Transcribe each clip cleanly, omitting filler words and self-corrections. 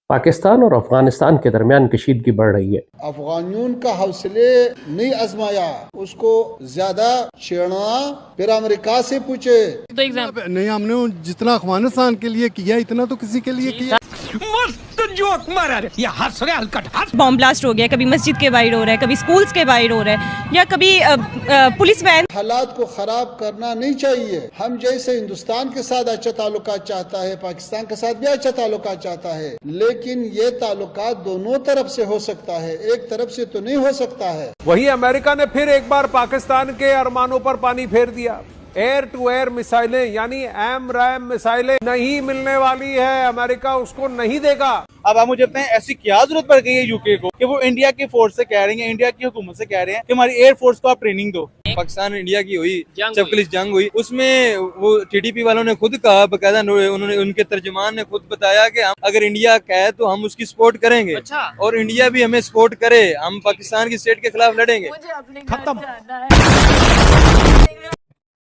पाकिस्तान और अफगानिस्तान के दरमियान कशीदगी बढ़ रही है। अफगानियों का हौसले नहीं आजमाया, उसको ज्यादा छेड़ना, फिर अमेरिका से पूछे। नहीं, हमने जितना अफगानिस्तान के लिए किया इतना तो किसी के लिए किया। जोक मारा रे, ये हंस रहे हलकट हंस। बॉम्ब ब्लास्ट हो गया, कभी मस्जिद के बाहर हो रहा है, कभी स्कूल्स के बाहर हो रहा है, या कभी पुलिस वैन। हालात को खराब करना नहीं चाहिए। हम जैसे हिंदुस्तान के साथ अच्छा ताल्लुकात चाहता है, पाकिस्तान के साथ भी अच्छा ताल्लुकात चाहता है, लेकिन ये ताल्लुकात दोनों तरफ से हो सकता है, एक तरफ से तो नहीं हो सकता है। वहीं अमेरिका ने फिर एक बार पाकिस्तान के अरमानों पर पानी फेर दिया। एयर टू एयर मिसाइलें यानी AMRAAM मिसाइलें नहीं मिलने वाली है, अमेरिका उसको नहीं देगा। अब आप मुझे बताएं, ऐसी क्या जरूरत पड़ गई है यूके को कि वो इंडिया की फोर्स से कह रहे हैं, इंडिया की हुकूमत से कह रहे हैं कि हमारी एयर फोर्स को आप ट्रेनिंग दो। पाकिस्तान इंडिया की हुई चपकलिश जंग हुई, उसमें वो TTP वालों ने खुद कहा, बकायदा उन्होंने, उनके तर्जुमान ने खुद बताया कि हम अगर इंडिया कहे तो हम उसकी सपोर्ट करेंगे। और इंडिया भी हमें सपोर्ट करे, हम पाकिस्तान की स्टेट के खिलाफ लड़ेंगे। खत्म।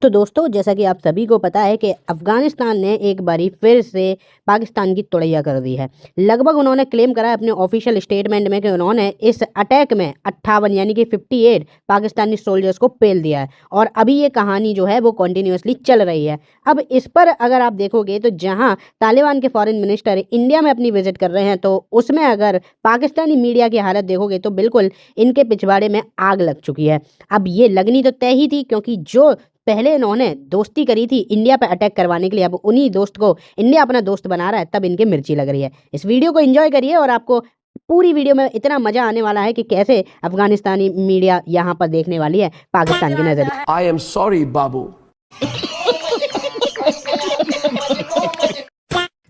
तो दोस्तों, जैसा कि आप सभी को पता है कि अफ़गानिस्तान ने एक बारी फिर से पाकिस्तान की तोड़ैया कर दी है। लगभग उन्होंने क्लेम करा है अपने ऑफिशियल स्टेटमेंट में कि उन्होंने इस अटैक में 58 यानी कि 58 पाकिस्तानी सोल्जर्स को पेल दिया है। और अभी ये कहानी जो है वो कंटिन्यूसली चल रही है। अब इस पर अगर आप देखोगे तो जहाँ तालिबान के फॉरेन मिनिस्टर इंडिया में अपनी विजिट कर रहे हैं, तो उसमें अगर पाकिस्तानी मीडिया की हालत देखोगे तो बिल्कुल इनके पिछवाड़े में आग लग चुकी है। अब ये लगनी तो तय ही थी, क्योंकि जो पहले इन्होंने दोस्ती करी थी इंडिया पे अटैक करवाने के लिए, अब उन्हीं दोस्त को इंडिया अपना दोस्त बना रहा है, तब इनके मिर्ची लग रही है। इस वीडियो को एंजॉय करिए और आपको पूरी वीडियो में इतना मजा आने वाला है कि कैसे अफगानिस्तानी मीडिया यहाँ पर देखने वाली है पाकिस्तान की नजर। आई एम सॉरी बाबू।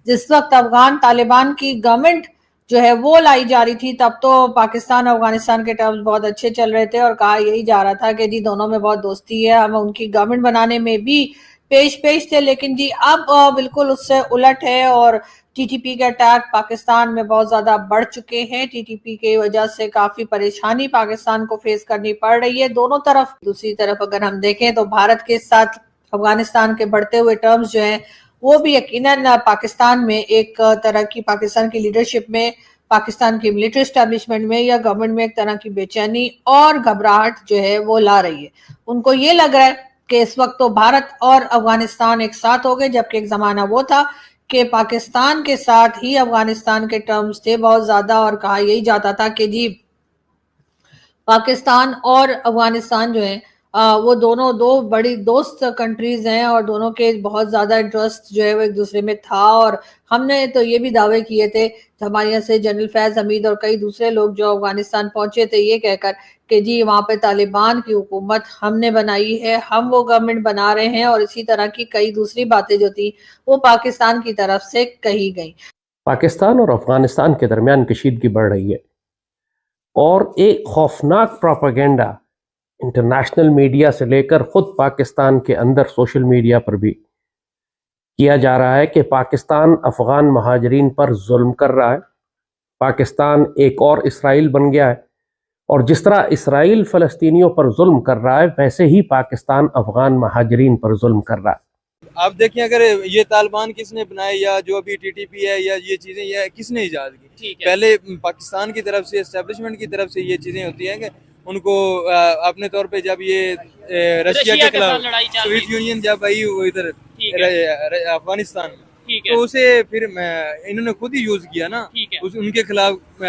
जिस वक्त अफगान तालिबान की गवर्नमेंट जो है वो लाई जा रही थी, तब तो पाकिस्तान और अफगानिस्तान के टर्म्स बहुत अच्छे चल रहे थे और कहा यही जा रहा था कि जी दोनों में बहुत दोस्ती है, हम उनकी गवर्नमेंट बनाने में भी पेश थे। लेकिन जी अब बिल्कुल उससे उलट है और TTP के अटैक पाकिस्तान में बहुत ज्यादा बढ़ चुके हैं। TTP की वजह से काफी परेशानी पाकिस्तान को फेस करनी पड़ रही है दोनों तरफ। दूसरी तरफ अगर हम देखें तो भारत के साथ अफगानिस्तान के बढ़ते हुए टर्म्स जो है वो भी यकीनन पाकिस्तान में एक तरह की, पाकिस्तान की लीडरशिप में, पाकिस्तान की मिलिट्री एस्टेब्लिशमेंट में या गवर्नमेंट में एक तरह की बेचैनी और घबराहट जो है वो ला रही है। उनको ये लग रहा है कि इस वक्त तो भारत और अफगानिस्तान एक साथ हो गए, जबकि एक जमाना वो था कि पाकिस्तान के साथ ही अफगानिस्तान के टर्म्स थे बहुत ज्यादा और कहा यही जाता था कि जी पाकिस्तान और अफगानिस्तान जो है वो दोनों दो बड़ी दोस्त कंट्रीज हैं और दोनों के बहुत ज्यादा इंटरेस्ट जो है वो एक दूसरे में था। और हमने तो ये भी दावे किए थे, हमारे यहाँ से जनरल फैज हमीद और कई दूसरे लोग जो अफगानिस्तान पहुंचे थे ये कहकर कि जी वहाँ पे तालिबान की हुकूमत हमने बनाई है, हम वो गवर्नमेंट बना रहे हैं, और इसी तरह की कई दूसरी बातें जो थी वो पाकिस्तान की तरफ से कही गई। पाकिस्तान और अफगानिस्तान के दरमियान कशीदगी बढ़ रही है और एक खौफनाक प्रोपेगेंडा इंटरनेशनल मीडिया से लेकर खुद पाकिस्तान के अंदर सोशल मीडिया पर भी किया जा रहा है कि पाकिस्तान अफगान महाजरीन पर जुल्म कर रहा है, पाकिस्तान एक और इसराइल बन गया है, और जिस तरह इसराइल फ़लस्तीनियों पर जुल्म कर रहा है वैसे ही पाकिस्तान अफगान महाजरीन पर जुल्म कर रहा है। आप देखिए, अगर ये तालिबान किसने बनाए या जो अभी TTP है या ये चीजें ये किसने इजाद की? पहले पाकिस्तान की तरफ से, एस्टेब्लिशमेंट की तरफ से ये चीजें होती हैं कि उनको अपने तौर पे जब ये रशिया के खिलाफ सोवियत यूनियन जब आई वो इधर अफगानिस्तान में, तो उसे फिर इन्होंने खुद ही यूज किया ना, उनके खिलाफ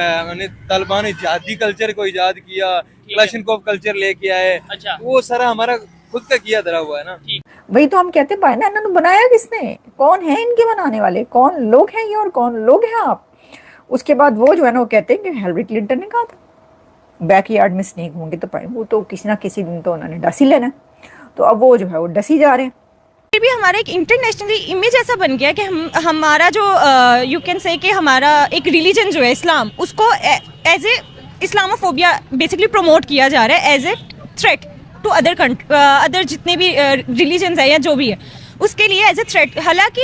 तालिबान ने जिहादी कल्चर को इजाद किया, क्लाशनकोव कल्चर लेके आए। वो सारा हमारा खुद का किया धरा हुआ है ना। वही तो हम कहते हैं ना, इन्होंने बनाया किसने, कौन है इनके बनाने वाले, कौन लोग हैं ये और कौन लोग हैं आप। उसके बाद वो जो है ना वो कहते हैं कि हिलरी क्लिंटन ने कहा था बैकयार्ड में स्नेक होंगे तो पाए, वो तो किसी ना किसी दिन तो उन्होंने डस ही लेना, तो अब वो जो है वो डसी जा रहे हैं। फिर भी हमारा एक इंटरनेशनली इमेज ऐसा बन गया कि हमारा जो यू कैन से कि हमारा एक रिलीजन जो है इस्लाम, उसको as a Islamophobia basically promote किया जा रहा है as a threat to other जितने भी रिलीजन्स है या जो भी है उसके लिए एज ए थ्रेट। हालांकि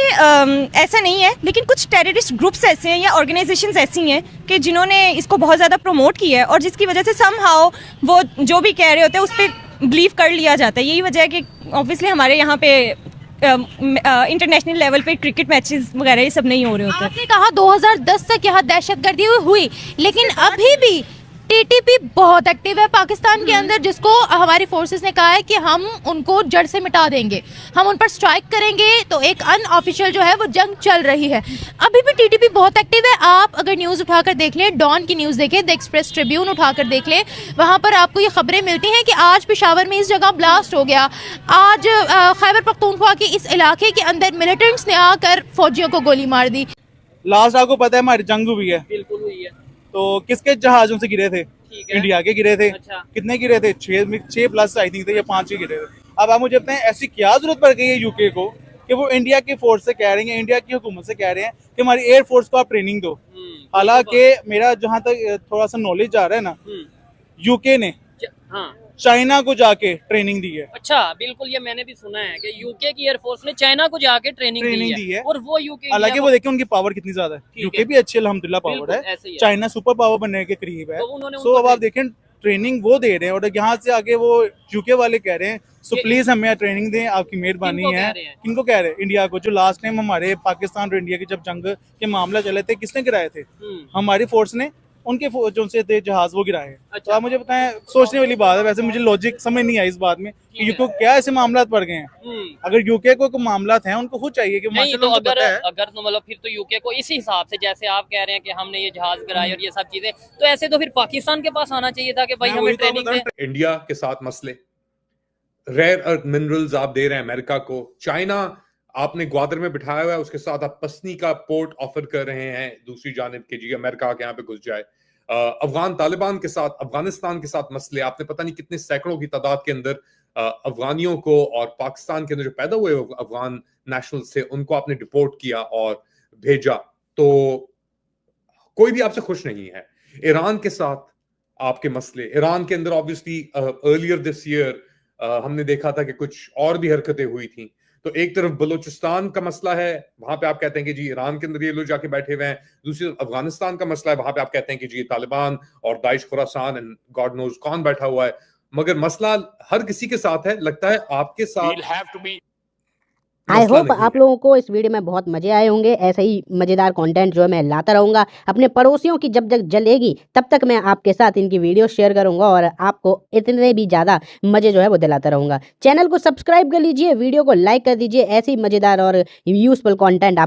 ऐसा नहीं है, लेकिन कुछ टेररिस्ट ग्रुप्स ऐसे हैं या ऑर्गेनाइजेशंस ऐसी हैं कि जिन्होंने इसको बहुत ज़्यादा प्रमोट किया है और जिसकी वजह से समहाउ वो जो भी कह रहे होते हैं उस पर बिलीव कर लिया जाता है। यही वजह है कि ऑब्वियसली हमारे यहाँ पे इंटरनेशनल लेवल पे क्रिकेट मैचेस वगैरह ये सब नहीं हो रहे होते। आपने कहा 2010 तक यहाँ दहशतगर्दी हुई, लेकिन अभी भी टीटीपी बहुत एक्टिव है पाकिस्तान के अंदर, जिसको हमारी फोर्सेस ने कहा है कि हम उनको जड़ से मिटा देंगे, हम उन पर स्ट्राइक करेंगे। तो एक अनऑफिशियल जो है वो जंग चल रही है, अभी भी टीटीपी बहुत एक्टिव है। आप अगर न्यूज़ उठाकर देख लें, डॉन की न्यूज़ देखें, द एक्सप्रेस ट्रिब्यून उठाकर देख लें, वहाँ पर आपको ये खबरें मिलती हैं कि आज पेशावर में इस जगह ब्लास्ट हो गया, आज खैबर पख्तूनख्वा के इस इलाके के अंदर मिलिटेंट्स ने आकर फौजियों को गोली मार दी। लास्ट आपको पता है हमारी जंग हुई है, बिल्कुल हुई है, तो किसके जहाजों से गिरे थे? इंडिया के गिरे थे। अच्छा। कितने गिरे थे? 6 प्लस आई थिंक थे या 5 ही गिरे थे। अब आप मुझे बताएं ऐसी क्या जरूरत पड़ गई है यूके को कि वो इंडिया की फोर्स से कह रहे हैं, इंडिया की हुकूमत से कह रहे हैं कि हमारी एयरफोर्स को आप ट्रेनिंग दो। हालांकि मेरा जहां तक थोड़ा सा नॉलेज जा रहा है ना, यूके ने चाइना को जाके ट्रेनिंग दी है। अच्छा, बिल्कुल, ये मैंने भी सुना है कि यूके की एयरफोर्स ने चाइना को जाके ट्रेनिंग दी है और वो यूके, हालांकि वो देखिए उनकी पावर कितनी ज्यादा है। यूके भी अच्छी अल्हम्दुलिल्लाह पावर है, चाइना सुपर पावर बनने के करीब है। सो अब आप देखें ट्रेनिंग वो दे रहे हैं और यहाँ से आगे वो यूके वाले कह रहे हैं सो प्लीज हमें ट्रेनिंग दें, आपकी मेहरबानी है। किनको कह रहे हैं? इंडिया को। जो लास्ट टाइम हमारे पाकिस्तान और इंडिया के जब जंग के मामला चले थे, किसने गिराए थे? हमारी फोर्स ने, उनके जो से थे जहाज वो गिराए हैं। अच्छा। तो आप मुझे बताएं, सोचने वाली बात है। वैसे मुझे लॉजिक समझ नहीं आई इस बात में कि यूके क्या ऐसे मामला पड़ गए हैं। अगर यूके को कोई मामला है उनको खुद चाहिए कि नहीं, तो अगर तो मतलब फिर तो यूके को इसी हिसाब से, जैसे आप कह रहे हैं कि हमने ये जहाज गिराए और ये सब चीजें, तो ऐसे तो फिर पाकिस्तान के पास आना चाहिए था कि भाई हमें ट्रेनिंग दें। इंडिया के साथ मसले, रेयर अर्थ मिनरल्स आप दे रहे हैं अमेरिका को, चाइना आपने ग्वादर में बिठाया हुआ है, उसके साथ आप पसनी का पोर्ट ऑफर कर रहे हैं दूसरी जानिब के जी अमेरिका के यहाँ पे घुस जाए। अफगान तालिबान के साथ, अफगानिस्तान के साथ मसले, आपने पता नहीं कितने सैकड़ों की तादाद के अंदर अफगानियों को और पाकिस्तान के अंदर जो पैदा हुए अफगान नेशनल्स थे उनको आपने डिपोर्ट किया और भेजा। तो कोई भी आपसे खुश नहीं है। ईरान के साथ आपके मसले, ईरान के अंदर ऑब्वियसली अर्लियर दिस ईयर हमने देखा था कि कुछ और भी हरकतें हुई थी। तो एक तरफ बलूचिस्तान का मसला है, वहां पे आप कहते हैं कि जी ईरान के अंदर ये लोग जाके बैठे हुए हैं, दूसरी तरफ अफगानिस्तान का मसला है, वहां पे आप कहते हैं कि जी तालिबान और Daesh Khorasan and God knows कौन बैठा हुआ है। मगर मसला हर किसी के साथ है, लगता है आपके साथ। आई होप आप लोगों को इस वीडियो में बहुत मजे आए होंगे। ऐसे ही मज़ेदार कंटेंट जो है मैं लाता रहूँगा। अपने पड़ोसियों की जब तक जलेगी तब तक मैं आपके साथ इनकी वीडियो शेयर करूँगा और आपको इतने भी ज़्यादा मज़े जो है वो दिलाता रहूँगा। चैनल को सब्सक्राइब कर लीजिए, वीडियो को लाइक कर दीजिए। ऐसे ही मज़ेदार और यूज़फुल कंटेंट आप